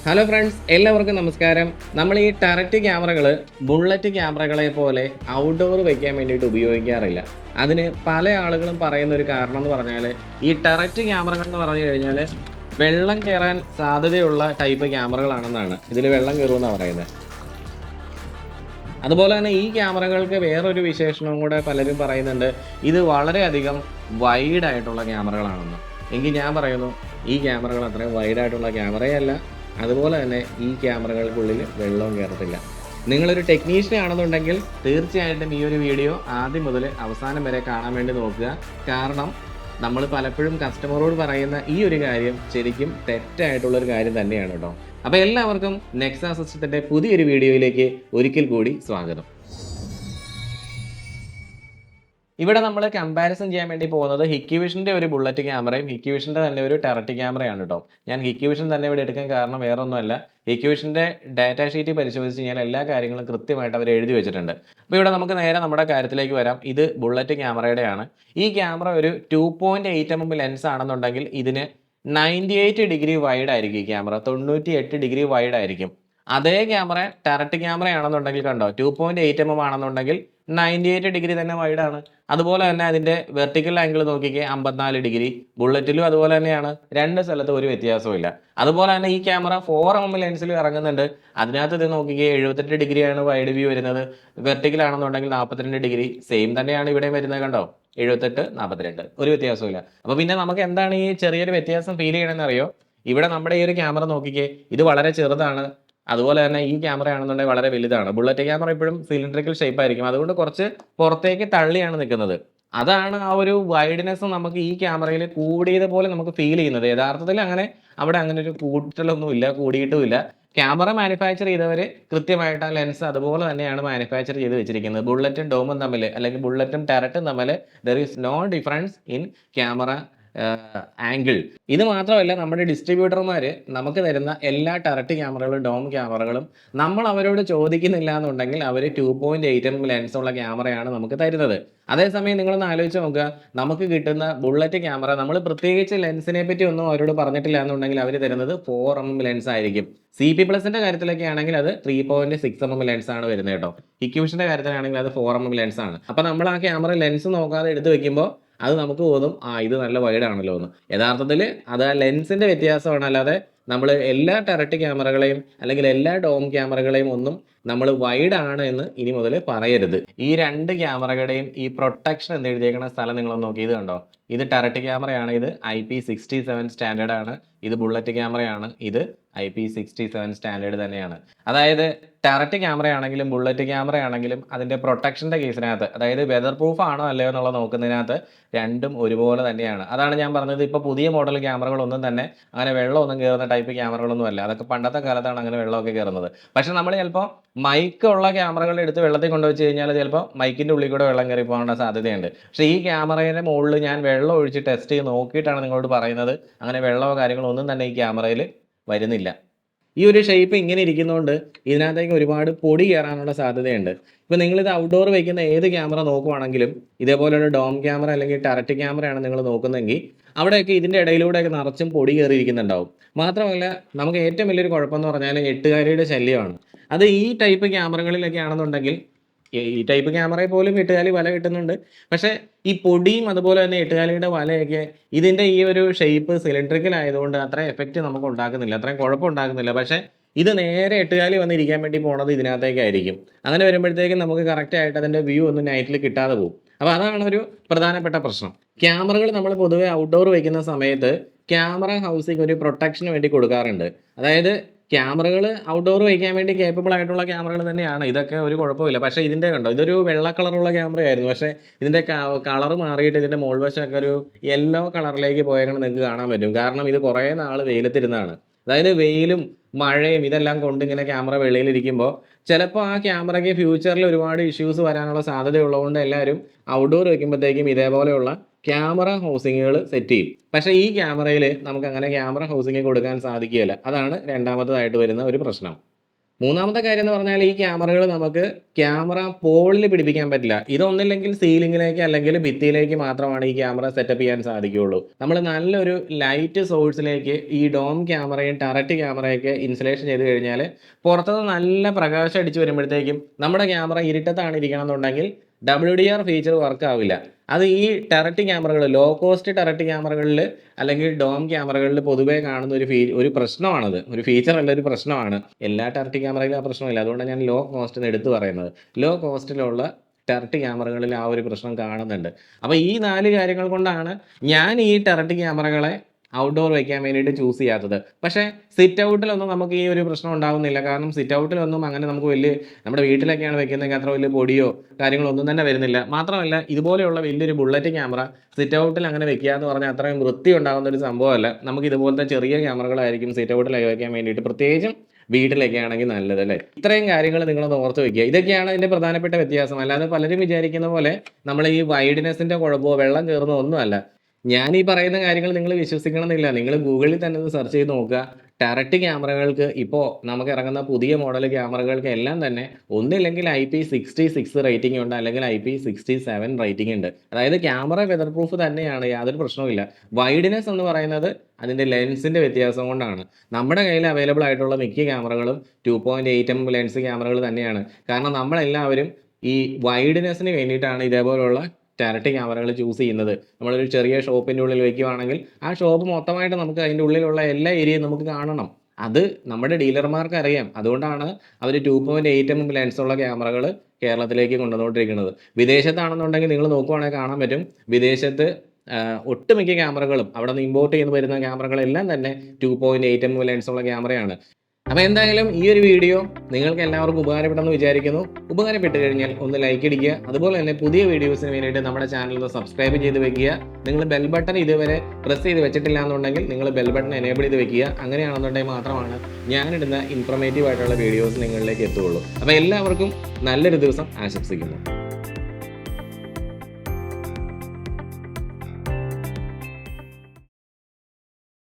Hello friends, എല്ലാവർക്കും നമസ്കാരം. നമ്മൾ ഈ ടററ്റ് ക്യാമറകൾ ബുള്ളറ്റ് ക്യാമറകളെ പോലെ ഔട്ട്ഡോർ വയ്ക്കാൻ വേണ്ടിയിട്ട് ഉപയോഗിക്കാറില്ല. അതിന് പല ആളുകളും പറയുന്ന ഒരു കാരണം എന്ന് പറഞ്ഞാൽ, ഈ ടററ്റ് ക്യാമറകൾ എന്ന് പറഞ്ഞു കഴിഞ്ഞാൽ വെള്ളം കയറാൻ സാധ്യതയുള്ള ടൈപ്പ് ക്യാമറകളാണെന്നാണ്. ഇതിൽ വെള്ളം കയറുമെന്നാണ് പറയുന്നത്. അതുപോലെ തന്നെ ഈ ക്യാമറകൾക്ക് വേറൊരു വിശേഷണവും കൂടെ പലരും പറയുന്നുണ്ട്, ഇത് വളരെയധികം വൈഡായിട്ടുള്ള ക്യാമറകളാണെന്ന്. എങ്കിൽ ഞാൻ പറയുന്നു, ഈ ക്യാമറകൾ അത്രയും വൈഡായിട്ടുള്ള ക്യാമറയല്ല. അതുപോലെ തന്നെ ഈ ക്യാമറകൾക്കുള്ളിൽ വെള്ളവും കയറത്തില്ല. നിങ്ങളൊരു ടെക്നീഷ്യൻ ആണെന്നുണ്ടെങ്കിൽ തീർച്ചയായിട്ടും ഈ ഒരു വീഡിയോ ആദ്യം മുതൽ അവസാനം വരെ കാണാൻ വേണ്ടി നോക്കുക. കാരണം നമ്മൾ പലപ്പോഴും കസ്റ്റമറോട് പറയുന്ന ഈ ഒരു കാര്യം ശരിക്കും തെറ്റായിട്ടുള്ളൊരു കാര്യം തന്നെയാണ് കേട്ടോ. അപ്പോൾ എല്ലാവർക്കും നെക്സ സിസ്റ്റത്തിൻ്റെ പുതിയൊരു വീഡിയോയിലേക്ക് ഒരിക്കൽ കൂടി സ്വാഗതം. ഇവിടെ നമ്മൾ കമ്പാരിസൺ ചെയ്യാൻ വേണ്ടി പോകുന്നത് ഹിക്കിവിഷൻ്റെ ഒരു ബുള്ളറ്റ് ക്യാമറയും ഹിക്കിവിഷൻ്റെ തന്നെ ഒരു ടെററ്റ് ക്യാമറയാണ് കേട്ടോ. ഞാൻ ഹിക്കിവിഷൻ തന്നെ ഇവിടെ എടുക്കാൻ കാരണം വേറെ ഒന്നുമല്ല, ഹിക്കിവിഷൻ്റെ ഡാറ്റാ ഷീറ്റ് പരിശോധിച്ച് കഴിഞ്ഞാൽ എല്ലാ കാര്യങ്ങളും കൃത്യമായിട്ട് അവർ എഴുതി വെച്ചിട്ടുണ്ട്. അപ്പോൾ ഇവിടെ നമുക്ക് നേരെ നമ്മുടെ കാര്യത്തിലേക്ക് വരാം. ഇത് ബുള്ളറ്റ് ക്യാമറയുടെയാണ്. ഈ ക്യാമറ ഒരു 2.8 mm ലെൻസ് ആണെന്നുണ്ടെങ്കിൽ ഇതിന് 98 ഡിഗ്രി വൈഡ് ആയിരിക്കും. ഈ ക്യാമറ 98 ഡിഗ്രി വൈഡ് ആയിരിക്കും. അതേ ക്യാമറ ടെററ്റ് ക്യാമറ ആണെന്നുണ്ടെങ്കിൽ കണ്ടോ, 2.8 mm ആണെന്നുണ്ടെങ്കിൽ 98 ഡിഗ്രി തന്നെ വൈഡാണ്. അതുപോലെ തന്നെ അതിൻ്റെ വെർട്ടിക്കൽ ആംഗിൾ നോക്കിക്കേ, 54 ഡിഗ്രി. ബുള്ളറ്റിലും അതുപോലെ തന്നെയാണ്, രണ്ട് സ്ഥലത്തും ഒരു വ്യത്യാസവും. അതുപോലെ തന്നെ ഈ ക്യാമറ 4 mm ലെൻസിൽ ഇറങ്ങുന്നുണ്ട്. അതിനകത്ത് ഇത് നോക്കിക്കേ, 78 ഡിഗ്രിയാണ് വൈഡ് വ്യൂ വരുന്നത്. വെർട്ടിക്കൽ ആണെന്നുണ്ടെങ്കിൽ 42 ഡിഗ്രി. സെയിം തന്നെയാണ് ഇവിടെയും വരുന്നത് കണ്ടോ, 78 42, ഒരു വ്യത്യാസവും. അപ്പോൾ പിന്നെ നമുക്ക് എന്താണ് ഈ ചെറിയൊരു വ്യത്യാസം ഫീൽ ചെയ്യണമെന്ന് അറിയോ? ഇവിടെ നമ്മുടെ ഈ ഒരു ക്യാമറ നോക്കിക്കേ, ഇത് വളരെ ചെറുതാണ്. അതുപോലെ തന്നെ ഈ ക്യാമറ ആണെന്നുണ്ടെങ്കിൽ വളരെ വലുതാണ്. ബുള്ളറ്റ് ക്യാമറ എപ്പോഴും സിലിണ്ടറിക്കൽ ഷേപ്പ് ആയിരിക്കും. അതുകൊണ്ട് കുറച്ച് പുറത്തേക്ക് തള്ളിയാണ് നിൽക്കുന്നത്. അതാണ് ആ ഒരു വൈഡ്നെസ് നമുക്ക് ഈ ക്യാമറയിൽ കൂടിയതുപോലെ നമുക്ക് ഫീൽ ചെയ്യുന്നത്. യഥാർത്ഥത്തിൽ അവിടെ അങ്ങനെ ഒരു കൂട്ടലൊന്നുമില്ല, കൂടിയിട്ടുമില്ല. ക്യാമറ മാനുഫാക്ചർ ചെയ്തവർ കൃത്യമായിട്ട് ആ ലെൻസ് അതുപോലെ തന്നെയാണ് മാനുഫാക്ചർ ചെയ്ത് വെച്ചിരിക്കുന്നത്. ബുള്ളറ്റും ഡോമും തമ്മിൽ, അല്ലെങ്കിൽ ബുള്ളറ്റും ടെററ്റും തമ്മിൽ there is no difference in camera angle. ഇത് മാത്രമല്ല, നമ്മുടെ ഡിസ്ട്രിബ്യൂട്ടർമാർ നമുക്ക് തരുന്ന എല്ലാ ടെററ്റ് ക്യാമറകളും ഡോം ക്യാമറകളും നമ്മൾ അവരോട് ചോദിക്കുന്നില്ല എന്നുണ്ടെങ്കിൽ അവർ 2.8 mm ലെൻസുള്ള ക്യാമറയാണ് നമുക്ക് തരുന്നത്. അതേസമയം നിങ്ങളൊന്ന് ആലോചിച്ച് നോക്കുക, നമുക്ക് കിട്ടുന്ന ബുള്ളറ്റ് ക്യാമറ നമ്മൾ പ്രത്യേകിച്ച് ലെൻസിനെ പറ്റി ഒന്നും അവരോട് പറഞ്ഞിട്ടില്ല എന്നുണ്ടെങ്കിൽ അവർ തരുന്നത് 4 mm ലെൻസ് ആയിരിക്കും. CP+ന്റെ കാര്യത്തിലൊക്കെ ആണെങ്കിൽ അത് 3.6 mm ലെൻസ് ആണ് വരുന്നത് കേട്ടോ. ഇക്വിഷന്റെ കാര്യത്തിലാണെങ്കിൽ അത് 4 mm ലെൻസ് ആണ്. അപ്പോൾ നമ്മൾ ആ ക്യാമറ ലെൻസ് നോക്കാതെ എടുത്ത് വെക്കുമ്പോൾ അത് നമുക്ക് തോന്നും, ഇത് നല്ല വൈഡാണല്ലോ എന്ന്. യഥാർത്ഥത്തിൽ അത് ആ ലെൻസിൻ്റെ വ്യത്യാസമാണ്. അല്ലാതെ നമ്മൾ എല്ലാ ടെററ്റ് ക്യാമറകളെയും അല്ലെങ്കിൽ എല്ലാ ഡോം ക്യാമറകളെയും ഒന്നും നമ്മൾ വൈഡാണ് എന്ന് ഇനി മുതൽ പറയരുത്. ഈ രണ്ട് ക്യാമറകളുടെയും ഈ പ്രൊട്ടക്ഷൻ എന്ന് എഴുതിയേക്കുന്ന സ്ഥലം നിങ്ങളൊന്ന് നോക്കി. ഇത് കണ്ടോ, ഇത് ടെററ്റ് ക്യാമറയാണ്, ഇത് IP67 സ്റ്റാൻഡേർഡ് ആണ്. ഇത് ബുള്ളറ്റ് ക്യാമറയാണ്, ഇത് IP67 സ്റ്റാൻഡേർഡ് തന്നെയാണ്. അതായത് ടെററ്റ് ക്യാമറ ആണെങ്കിലും ബുള്ളറ്റ് ക്യാമറ ആണെങ്കിലും അതിൻ്റെ പ്രൊട്ടക്ഷൻ്റെ കേസിനകത്ത്, അതായത് വെതർ പ്രൂഫ് ആണോ അല്ലയോ എന്നുള്ള നോക്കുന്നതിനകത്ത് രണ്ടും ഒരുപോലെ തന്നെയാണ്. അതാണ് ഞാൻ പറഞ്ഞത്, ഇപ്പോൾ പുതിയ മോഡൽ ക്യാമറകളൊന്നും തന്നെ അങ്ങനെ വെള്ളമൊന്നും കയറുന്ന ടൈപ്പ് ക്യാമറകളൊന്നും അല്ല. അതൊക്കെ പണ്ടത്തെ കാലത്താണ് അങ്ങനെ വെള്ളമൊക്കെ കയറുന്നത്. പക്ഷെ നമ്മൾ ചിലപ്പോൾ മൈക്കുള്ള ക്യാമറകൾ എടുത്ത് വെള്ളത്തിൽ കൊണ്ടുവച്ച് കഴിഞ്ഞാൽ ചിലപ്പോൾ മൈക്കിൻ്റെ ഉള്ളിൽ കൂടെ വെള്ളം കയറി പോകാനുള്ള സാധ്യതയുണ്ട്. പക്ഷേ ഈ ക്യാമറയുടെ മുകളിൽ ഞാൻ വെള്ളം ഒഴിച്ച് ടെസ്റ്റ് ചെയ്ത് നോക്കിയിട്ടാണ് നിങ്ങളോട് പറയുന്നത്, അങ്ങനെ വെള്ളമോ കാര്യങ്ങളോ ഒന്നും തന്നെ ഈ ക്യാമറയിൽ വരുന്നില്ല. ഈ ഒരു ഷേപ്പ് ഇങ്ങനെ ഇരിക്കുന്നതുകൊണ്ട് ഇതിനകത്തേക്ക് ഒരുപാട് പൊടി കയറാനുള്ള സാധ്യതയുണ്ട്. ഇപ്പോൾ നിങ്ങളിത് ഔട്ട്ഡോർ വയ്ക്കുന്ന ഏത് ക്യാമറ നോക്കുവാണെങ്കിലും, ഇതേപോലെയുള്ള ഡോം ക്യാമറ അല്ലെങ്കിൽ ടെററ്റ് ക്യാമറയാണ് നിങ്ങൾ നോക്കുന്നതെങ്കിൽ അവിടെയൊക്കെ ഇതിൻ്റെ ഇടയിലൂടെയൊക്കെ നിറച്ചും പൊടി കയറിയിരിക്കുന്നുണ്ടാവും. മാത്രമല്ല, നമുക്ക് ഏറ്റവും വലിയൊരു കുഴപ്പമെന്ന് പറഞ്ഞാൽ എട്ടുകാലിയുടെ ശല്യമാണ്. അത് ഈ ടൈപ്പ് ക്യാമറകളിലൊക്കെ ആണെന്നുണ്ടെങ്കിൽ, ഈ ടൈപ്പ് ക്യാമറയിൽ പോലും എട്ടുകാലി വല കിട്ടുന്നുണ്ട്. പക്ഷേ ഈ പൊടിയും അതുപോലെ തന്നെ എട്ടുകാലിയുടെ വലയൊക്കെ ഇതിൻ്റെ ഈ ഒരു ഷേപ്പ് സിലിണ്ടറിക്കൽ ആയതുകൊണ്ട് അത്ര എഫക്റ്റ് നമുക്ക് ഉണ്ടാക്കുന്നില്ല, അത്രയും കുഴപ്പം ഉണ്ടാക്കുന്നില്ല. പക്ഷേ ഇത് നേരെ എട്ടുകാലി വന്നിരിക്കാൻ വേണ്ടി പോണത് ഇതിനകത്തേക്കായിരിക്കും. അങ്ങനെ വരുമ്പോഴത്തേക്കും നമുക്ക് കറക്റ്റായിട്ട് അതിൻ്റെ വ്യൂ ഒന്നും നൈറ്റിൽ കിട്ടാതെ പോകും. അപ്പോൾ അതാണ് ഒരു പ്രധാനപ്പെട്ട പ്രശ്നം. ക്യാമറകൾ നമ്മൾ പൊതുവെ ഔട്ട്ഡോർ വയ്ക്കുന്ന സമയത്ത് ക്യാമറ ഹൗസിങ് ഒരു പ്രൊട്ടക്ഷന് വേണ്ടി കൊടുക്കാറുണ്ട്. അതായത് ക്യാമറകൾ ഔട്ട്ഡോർ വയ്ക്കാൻ വേണ്ടി കേപ്പബിൾ ആയിട്ടുള്ള ക്യാമറകൾ തന്നെയാണ്. ഇതൊക്കെ ഒരു കുഴപ്പമില്ല. പക്ഷേ ഇതിൻ്റെ കണ്ടോ, ഇതൊരു വെള്ള കളറുള്ള ക്യാമറയായിരുന്നു. പക്ഷേ ഇതിൻ്റെ കളർ മാറിയിട്ട് ഇതിൻ്റെ മോൾവശമൊക്കെ ഒരു യെല്ലോ കളറിലേക്ക് പോയേക്കണം നിങ്ങൾക്ക് കാണാൻ പറ്റും. കാരണം ഇത് കുറേ നാൾ വെയിലത്തിരുന്നതാണ്. അതായത് വെയിലും മഴയും ഇതെല്ലാം കൊണ്ട് ഇങ്ങനെ ക്യാമറ വെളിയിലിരിക്കുമ്പോൾ ചിലപ്പോൾ ആ ക്യാമറയ്ക്ക് ഫ്യൂച്ചറിൽ ഒരുപാട് ഇഷ്യൂസ് വരാനുള്ള സാധ്യതയുള്ളതുകൊണ്ട് എല്ലാവരും ഔട്ട്ഡോർ വയ്ക്കുമ്പോഴത്തേക്കും ഇതേപോലെയുള്ള ക്യാമറ ഹൗസിങ്ങുകൾ സെറ്റ് ചെയ്യും. പക്ഷേ ഈ ക്യാമറയിൽ നമുക്ക് അങ്ങനെ ക്യാമറ ഹൗസിങ് കൊടുക്കാൻ സാധിക്കുകയില്ല. അതാണ് രണ്ടാമത്തേതായിട്ട് വരുന്ന ഒരു പ്രശ്നം. മൂന്നാമത്തെ കാര്യം എന്ന് പറഞ്ഞാൽ ഈ ക്യാമറകൾ നമുക്ക് ക്യാമറ പോളിൽ പിടിപ്പിക്കാൻ പറ്റില്ല. ഇതൊന്നില്ലെങ്കിൽ സീലിംഗിലേക്ക് അല്ലെങ്കിൽ ഭിത്തിയിലേക്ക് മാത്രമാണ് ഈ ക്യാമറ സെറ്റപ്പ് ചെയ്യാൻ സാധിക്കുകയുള്ളൂ. നമ്മൾ നല്ലൊരു ലൈറ്റ് സോഴ്സിലേക്ക് ഈ ഡോം ക്യാമറയും ടററ്റ് ക്യാമറയൊക്കെ ഇൻസ്റ്റലേഷൻ ചെയ്ത് കഴിഞ്ഞാൽ പുറത്തുനിന്ന് നല്ല പ്രകാശം അടിച്ച് വരുമ്പോഴത്തേക്കും നമ്മുടെ ക്യാമറ ഇരുട്ടത്താണ് ഇരിക്കണമെന്നുണ്ടെങ്കിൽ WDR ഫീച്ചർ വർക്ക് ആവില്ല. അത് ഈ ടററ്റ് ക്യാമറകൾ, ലോ കോസ്റ്റ് ടററ്റ് ക്യാമറകളിൽ അല്ലെങ്കിൽ ഡോം ക്യാമറകളിൽ പൊതുവേ കാണുന്ന ഒരു പ്രശ്നമാണത്. ഒരു ഫീച്ചർ അല്ല, ഒരു പ്രശ്നമാണ്. എല്ലാ ടററ്റ് ക്യാമറയിലും ആ പ്രശ്നമില്ല. അതുകൊണ്ടാണ് ഞാൻ ലോ കോസ്റ്റ് എന്ന് എടുത്തു പറയുന്നത്. ലോ കോസ്റ്റിലുള്ള ടററ്റ് ക്യാമറകളിൽ ആ ഒരു പ്രശ്നം കാണുന്നുണ്ട്. അപ്പോൾ ഈ 4 കാര്യങ്ങൾ കൊണ്ടാണ് ഞാൻ ഈ ടററ്റ് ക്യാമറകളെ ഔട്ട്ഡോർ വയ്ക്കാൻ വേണ്ടിയിട്ട് ചൂസ് ചെയ്യാത്തത്. പക്ഷേ സിറ്റ് ഔട്ടിലൊന്നും നമുക്ക് ഈ ഒരു പ്രശ്നം ഉണ്ടാകുന്നില്ല. കാരണം സിറ്റ് ഔട്ടിലൊന്നും അങ്ങനെ നമുക്ക് നമ്മുടെ വീട്ടിലൊക്കെയാണ് വെക്കുന്നതെങ്കിൽ അത്ര വലിയ പൊടിയോ കാര്യങ്ങളോ ഒന്നും തന്നെ വരുന്നില്ല. മാത്രമല്ല ഇതുപോലെയുള്ള വലിയൊരു ബുള്ളറ്റ് ക്യാമറ സിറ്റ് ഔട്ടിൽ അങ്ങനെ വെക്കുക എന്ന് പറഞ്ഞാൽ അത്രയും വൃത്തി ഉണ്ടാകുന്ന ഒരു സംഭവമല്ല. നമുക്ക് ഇതുപോലത്തെ ചെറിയ ക്യാമറകളായിരിക്കും സിറ്റ് ഔട്ടിൽ വയ്ക്കാൻ വേണ്ടിയിട്ട്, പ്രത്യേകിച്ചും വീട്ടിലൊക്കെ ആണെങ്കിൽ നല്ലത് അല്ലേ. ഇത്രയും കാര്യങ്ങൾ നിങ്ങളൊന്ന് ഓർത്ത് വെക്കുക. ഇതൊക്കെയാണ് ഇതിൻ്റെ പ്രധാനപ്പെട്ട വ്യത്യാസം. അല്ലാതെ പലരും വിചാരിക്കുന്ന പോലെ നമ്മൾ ഈ വൈഡ്നെസ്സിൻ്റെ കുഴപ്പമോ വെള്ളം കയറുന്നോ ഒന്നുമല്ല. ഞാൻ ഈ പറയുന്ന കാര്യങ്ങൾ നിങ്ങൾ വിശ്വസിക്കണമെന്നില്ല. നിങ്ങൾ ഗൂഗിളിൽ തന്നെ ഒന്ന് സെർച്ച് ചെയ്ത് നോക്കുക. ടററ്റ് ക്യാമറകൾക്ക് ഇപ്പോൾ നമുക്ക് ഇറങ്ങുന്ന പുതിയ മോഡൽ ക്യാമറകൾക്ക് എല്ലാം തന്നെ ഒന്നില്ലെങ്കിൽ IP66 റേറ്റിംഗ് ഉണ്ട്, അല്ലെങ്കിൽ IP67 റേറ്റിംഗ് ഉണ്ട്. അതായത് ക്യാമറ വെതർ പ്രൂഫ് തന്നെയാണ്, യാതൊരു പ്രശ്നവുമില്ല. വൈഡ്നെസ് എന്ന് പറയുന്നത് അതിൻ്റെ ലെൻസിൻ്റെ വ്യത്യാസം കൊണ്ടാണ്. നമ്മുടെ കയ്യിൽ അവൈലബിൾ ആയിട്ടുള്ള മിക്ക ക്യാമറകളും 2.8mm ലെൻസ് ക്യാമറകൾ തന്നെയാണ്. കാരണം നമ്മളെല്ലാവരും ഈ വൈഡ്നെസ്സിന് വേണ്ടിയിട്ടാണ് ഇതേപോലുള്ള ടററ്റ് ക്യാമറകൾ ചൂസ് ചെയ്യുന്നത്. നമ്മളൊരു ചെറിയ ഷോപ്പിൻ്റെ ഉള്ളിൽ വയ്ക്കുകയാണെങ്കിൽ ആ ഷോപ്പ് മൊത്തമായിട്ട് നമുക്ക് അതിൻ്റെ ഉള്ളിലുള്ള എല്ലാ ഏരിയയും നമുക്ക് കാണണം. അത് നമ്മുടെ ഡീലർമാർക്ക് അറിയാം. അതുകൊണ്ടാണ് അവർ 2.8mm ലെൻസുള്ള ക്യാമറകൾ കേരളത്തിലേക്ക് കൊണ്ടുവന്നുകൊണ്ടിരിക്കുന്നത്. വിദേശത്താണെന്നുണ്ടെങ്കിൽ നിങ്ങൾ നോക്കുവാണെങ്കിൽ കാണാൻ പറ്റും, വിദേശത്ത് ഒട്ടുമിക്ക ക്യാമറകളും അവിടെ നിന്ന് ഇമ്പോർട്ട് ചെയ്ത് വരുന്ന ക്യാമറകളെല്ലാം തന്നെ 2.8mm ലെൻസുള്ള ക്യാമറയാണ്. അപ്പോൾ എന്തായാലും ഈ ഒരു വീഡിയോ നിങ്ങൾക്ക് എല്ലാവർക്കും ഉപകാരപ്പെട്ടെന്ന് വിചാരിക്കുന്നു. ഉപകാരപ്പെട്ട് കഴിഞ്ഞാൽ ഒന്ന് ലൈക്ക് അടിക്കുക. അതുപോലെ തന്നെ പുതിയ വീഡിയോസിന് വേണ്ടിയിട്ട് നമ്മുടെ ചാനൽ ഒന്ന് സബ്സ്ക്രൈബ് ചെയ്ത് വെക്കുക. നിങ്ങൾ ബെൽ ബട്ടൺ ഇതുവരെ പ്രസ് ചെയ്ത് വെച്ചിട്ടില്ല എന്നുണ്ടെങ്കിൽ നിങ്ങൾ ബെൽ ബട്ടൺ എനേബിൾ ചെയ്ത് വെക്കുക. അങ്ങനെയാണെന്നുണ്ടെങ്കിൽ മാത്രമാണ് ഞാനിടുന്ന ഇൻഫോർമേറ്റീവ് ആയിട്ടുള്ള വീഡിയോസ് നിങ്ങളിലേക്ക് എത്തുകയുള്ളൂ. അപ്പോൾ എല്ലാവർക്കും നല്ലൊരു ദിവസം ആശംസിക്കുന്നു.